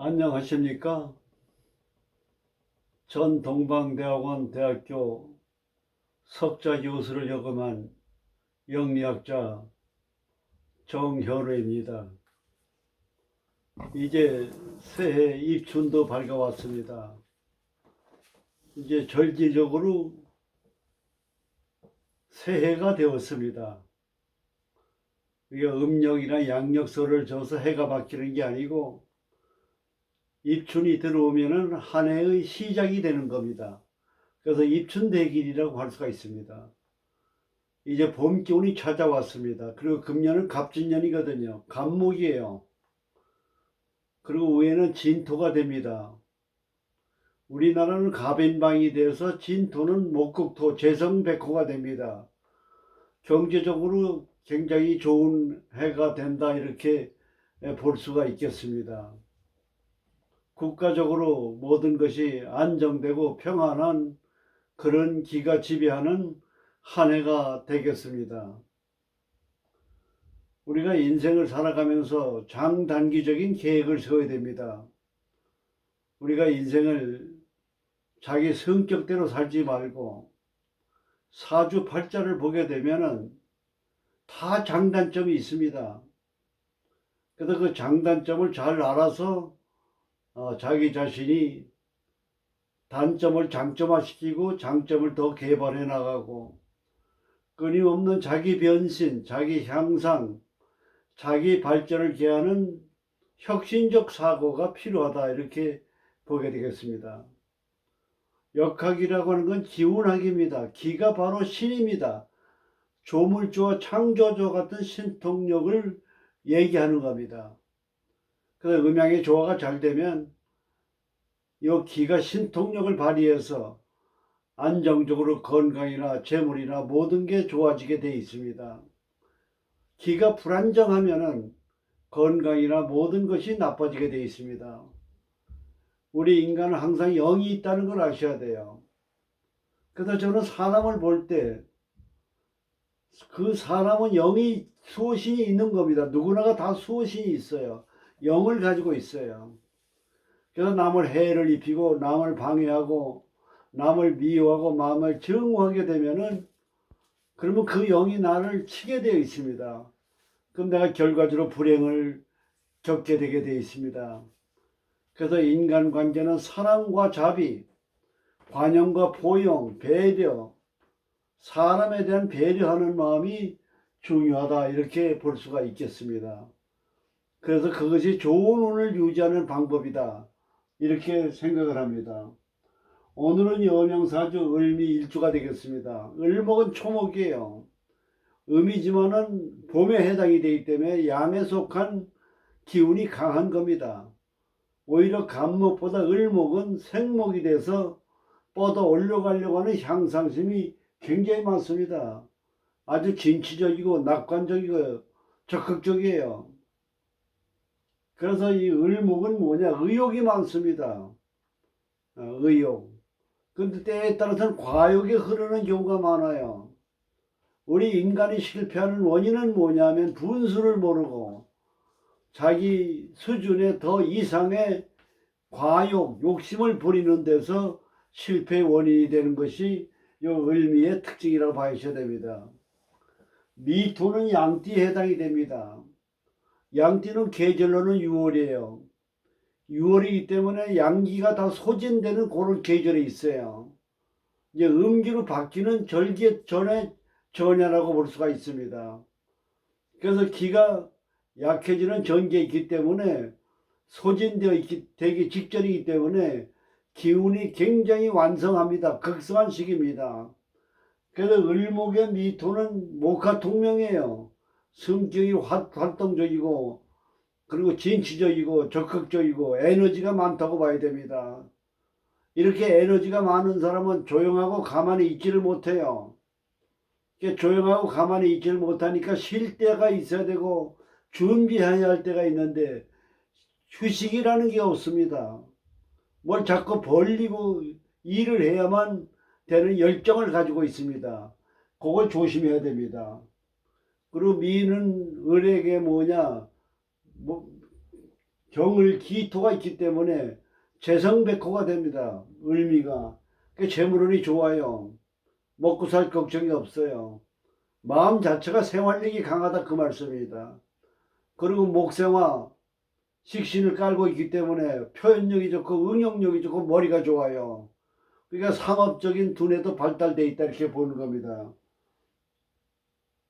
안녕하십니까? 전 동방대학원 대학교 석좌 교수를 역임한 영리학자 정현우입니다. 이제 새해 입춘도 밝아왔습니다. 이제 절기적으로 새해가 되었습니다. 이게 음력이나 양력서를 져서 해가 바뀌는 게 아니고 입춘이 들어오면은 한 해의 시작이 되는 겁니다. 그래서 입춘대길이라고 할 수가 있습니다. 이제 봄 기운이 찾아왔습니다. 그리고 금년은 갑진년이거든요. 갑목이에요. 그리고 위에는 진토가 됩니다. 우리나라는 갑인방이 되어서 진토는 목국토, 재성백호가 됩니다. 경제적으로 굉장히 좋은 해가 된다 이렇게 볼 수가 있겠습니다. 국가적으로 모든 것이 안정되고 평안한 그런 기가 지배하는 한 해가 되겠습니다. 우리가 인생을 살아가면서 장단기적인 계획을 세워야 됩니다. 우리가 인생을 자기 성격대로 살지 말고 사주팔자를 보게 되면은 다 장단점이 있습니다. 그래서 그 장단점을 잘 알아서 자기 자신이 단점을 장점화시키고 장점을 더 개발해 나가고 끊임없는 자기 변신, 자기 향상, 자기 발전을 기하는 혁신적 사고가 필요하다 이렇게 보게 되겠습니다. 역학이라고 하는 건 기운학입니다. 기가 바로 신입니다. 조물주와 창조주 같은 신통력을 얘기하는 겁니다. 그래서 음양의 조화가 잘 되면 이 기가 신통력을 발휘해서 안정적으로 건강이나 재물이나 모든 게 좋아지게 되어 있습니다. 기가 불안정하면은 건강이나 모든 것이 나빠지게 되어 있습니다. 우리 인간은 항상 영이 있다는 걸 아셔야 돼요. 그래서 저는 사람을 볼 때 그 사람은 영이 수호신이 있는 겁니다. 누구나가 다 수호신이 있어요. 영을 가지고 있어요. 그래서 남을 해를 입히고 남을 방해하고 남을 미워하고 마음을 증오하게 되면은 그러면 그 영이 나를 치게 되어 있습니다. 그럼 내가 결과적으로 불행을 겪게 되게 되어 있습니다. 그래서 인간관계는 사랑과 자비, 관용과 포용, 배려, 사람에 대한 배려하는 마음이 중요하다 이렇게 볼 수가 있겠습니다. 그래서 그것이 좋은 운을 유지하는 방법이다 이렇게 생각을 합니다. 오늘은 여명사주 을미일주가 되겠습니다. 을목은 초목이에요. 음이지만은 봄에 해당이 되기 때문에 양에 속한 기운이 강한 겁니다. 오히려 갑목보다 을목은 생목이 돼서 뻗어 올려가려고 하는 향상심이 굉장히 많습니다. 아주 진취적이고 낙관적이고 적극적이에요. 그래서 이 을목은 뭐냐? 의욕이 많습니다. 의욕. 근데 때에 따라서는 과욕이 흐르는 경우가 많아요. 우리 인간이 실패하는 원인은 뭐냐면 분수를 모르고 자기 수준에 더 이상의 과욕, 욕심을 부리는 데서 실패의 원인이 되는 것이 이 을미의 특징이라고 봐주셔야 됩니다. 미토는 양띠에 해당이 됩니다. 양띠는 계절로는 6월이에요. 6월이기 때문에 양기가 다 소진되는 그런 계절이 있어요. 이제 음기로 바뀌는 절기 전에 전야라고 볼 수가 있습니다. 그래서 기가 약해지는 전기에 있기 때문에 되기 직전이기 때문에 기운이 굉장히 완성합니다. 극성한 시기입니다. 그래서 을목의 미토는 목화통명이에요. 성격이 활동적이고 그리고 진취적이고 적극적이고 에너지가 많다고 봐야 됩니다. 이렇게 에너지가 많은 사람은 조용하고 가만히 있지를 못해요. 조용하고 가만히 있지를 못하니까 쉴 때가 있어야 되고 준비해야 할 때가 있는데 휴식이라는 게 없습니다. 뭘 자꾸 벌리고 일을 해야만 되는 열정을 가지고 있습니다. 그걸 조심해야 됩니다. 그리고 미는 을에게 뭐냐? 경을 기토가 있기 때문에 재성백호가 됩니다. 을미가. 그 재물운이 좋아요. 먹고 살 걱정이 없어요. 마음 자체가 생활력이 강하다 그 말씀입니다. 그리고 목생화 식신을 깔고 있기 때문에 표현력이 좋고 응용력이 좋고 머리가 좋아요. 그러니까 상업적인 두뇌도 발달돼 있다 이렇게 보는 겁니다.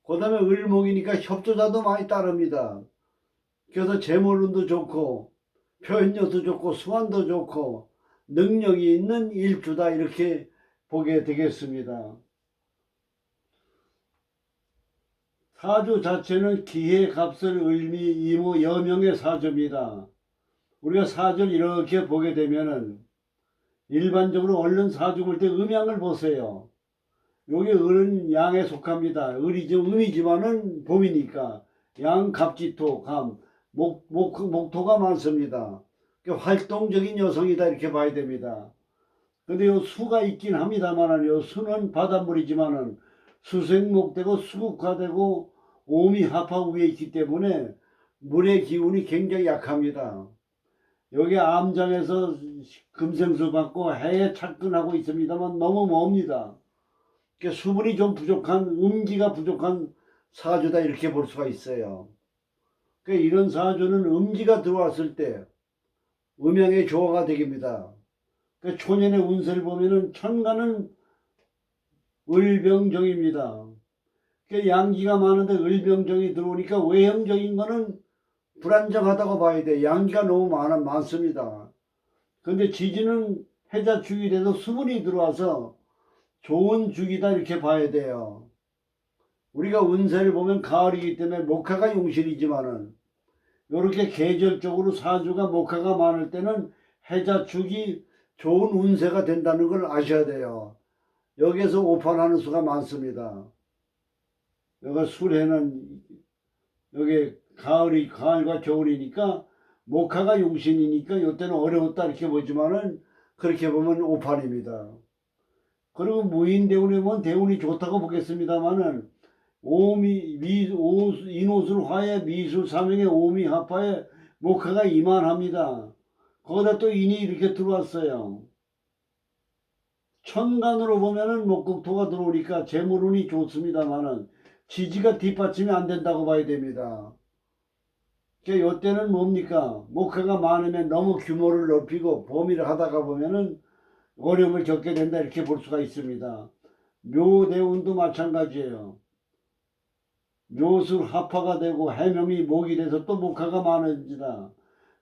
그 다음에 을목이니까 협조자도 많이 따릅니다. 그래서 재물운도 좋고 표현력도 좋고 수완도 좋고 능력이 있는 일주다 이렇게 보게 되겠습니다. 사주 자체는 기해, 갑설, 을미, 이모, 여명의 사주입니다. 우리가 사주를 이렇게 보게 되면은 일반적으로 얼른 사주 볼 때 음양을 보세요. 요게 을은 양에 속합니다. 음이지만은 봄이니까 양, 갑지토, 감, 목토가 많습니다. 활동적인 여성이다 이렇게 봐야 됩니다. 근데 요 수가 있긴 합니다만은 요 수는 바닷물이지만은 수생목되고 수국화되고 오미 합화 위에 있기 때문에 물의 기운이 굉장히 약합니다. 여기 암장에서 금생수 받고 해에 착근하고 있습니다만 너무 멉니다. 수분이 좀 부족한 음기가 부족한 사주다 이렇게 볼 수가 있어요. 이런 사주는 음기가 들어왔을 때 음양의 조화가 되깁니다. 초년의 운세를 보면은 천간은 을병정입니다. 양기가 많은데 을병정이 들어오니까 외형적인 거는 불안정하다고 봐야 돼. 양기가 너무 많습니다. 근데 지지는 해자축이 돼서 수분이 들어와서 좋은 주기다 이렇게 봐야 돼요. 우리가 운세를 보면 가을이기 때문에 목화가 용신이지만은 이렇게 계절적으로 사주가 목화가 많을 때는 해자축이 좋은 운세가 된다는 걸 아셔야 돼요. 여기에서 오판하는 수가 많습니다. 여기 술해는 여기 가을과 겨울이니까 목화가 용신이니까 이때는 어려웠다 이렇게 보지만은 그렇게 보면 오판입니다. 그리고 무인대운에 보면 대운이 좋다고 보겠습니다만은 인호술 화에 미술 삼형의 오미 합화에 목화가 이만합니다. 거기다 또 인이 이렇게 들어왔어요. 천간으로 보면은 목국토가 들어오니까 재물운이 좋습니다만은 지지가 뒷받침이 안 된다고 봐야 됩니다. 이때는 뭡니까? 목화가 많으면 너무 규모를 넓히고 범위를 하다가 보면은 어려움을 겪게 된다 이렇게 볼 수가 있습니다. 묘대운도 마찬가지예요. 묘술 합화가 되고 해명이 목이 돼서 또 목화가 많아지다.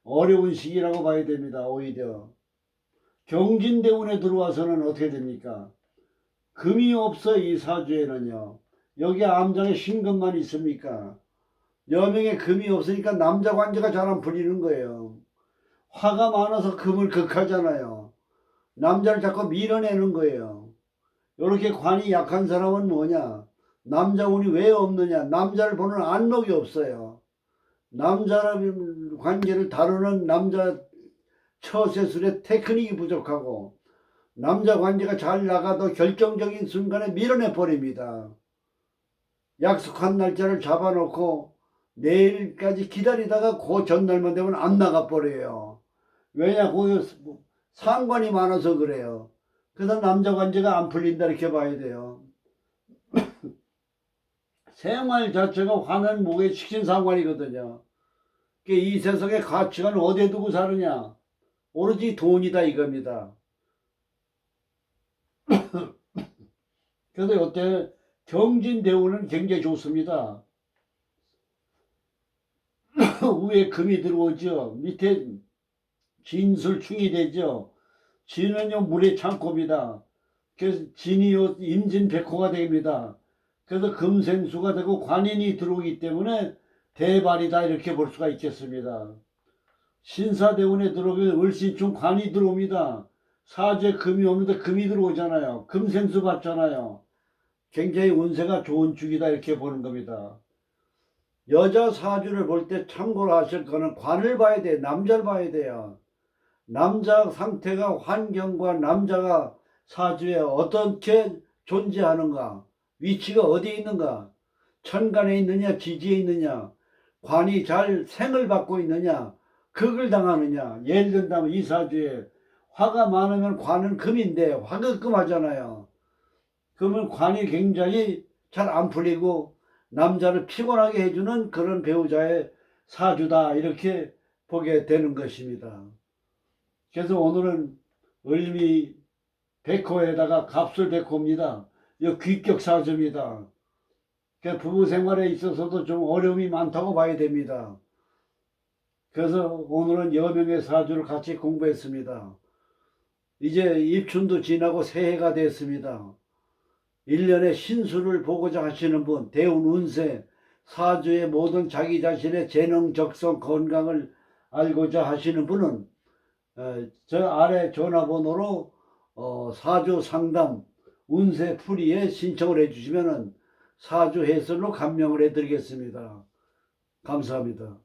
어려운 시기라고 봐야 됩니다. 오히려 경진대운에 들어와서는 어떻게 됩니까? 금이 없어 이 사주에는요. 여기 암장에 신금만 있습니까? 여명에 금이 없으니까 남자 관계가 잘 안 풀리는 거예요. 화가 많아서 금을 극하잖아요. 남자를 자꾸 밀어내는 거예요. 이렇게 관이 약한 사람은 뭐냐? 남자 운이 왜 없느냐? 남자를 보는 안목이 없어요. 남자라는 관계를 다루는 남자 처세술의 테크닉이 부족하고 남자 관계가 잘 나가도 결정적인 순간에 밀어내 버립니다. 약속한 날짜를 잡아놓고 내일까지 기다리다가 그 전날만 되면 안 나가버려요. 왜냐? 거기 상관이 많아서 그래요. 그래서 남자 관계가 안 풀린다 이렇게 봐야 돼요. 생활 자체가 화는 목의 식신상관이거든요. 이 세상의 가치관을 어디에 두고 사느냐? 오로지 돈이다 이겁니다. 그래서 이때 경진대운은 굉장히 좋습니다. 위에 금이 들어오죠. 밑에 진술충이 되죠. 진은요 물의 창고입니다. 그래서 진이요 임진백호가 됩니다. 그래서 금생수가 되고 관인이 들어오기 때문에 대발이다 이렇게 볼 수가 있겠습니다. 신사대운에 들어오면 을신충 관이 들어옵니다. 사주에 금이 없는데 금이 들어오잖아요. 금생수 받잖아요. 굉장히 운세가 좋은 주기다 이렇게 보는 겁니다. 여자 사주를 볼 때 참고로 하실 거는 관을 봐야 돼요. 남자를 봐야 돼요. 남자 상태가 환경과 남자가 사주에 어떻게 존재하는가, 위치가 어디에 있는가, 천간에 있느냐 지지에 있느냐, 관이 잘 생을 받고 있느냐, 극을 당하느냐. 예를 든다면 이 사주에 화가 많으면 관은 금인데 화극금하잖아요. 그러면 관이 굉장히 잘 안 풀리고 남자를 피곤하게 해주는 그런 배우자의 사주다 이렇게 보게 되는 것입니다. 그래서 오늘은 을미 백호에다가 갑술백호입니다. 이 귀격 사주입니다. 부부 생활에 있어서도 좀 어려움이 많다고 봐야 됩니다. 그래서 오늘은 여명의 사주를 같이 공부했습니다. 이제 입춘도 지나고 새해가 됐습니다. 1년의 신수를 보고자 하시는 분, 대운 운세, 사주의 모든 자기 자신의 재능, 적성, 건강을 알고자 하시는 분은 저 아래 전화번호로 사주 상담, 운세 풀이에 신청을 해주시면 사주 해설로 감명을 해드리겠습니다. 감사합니다.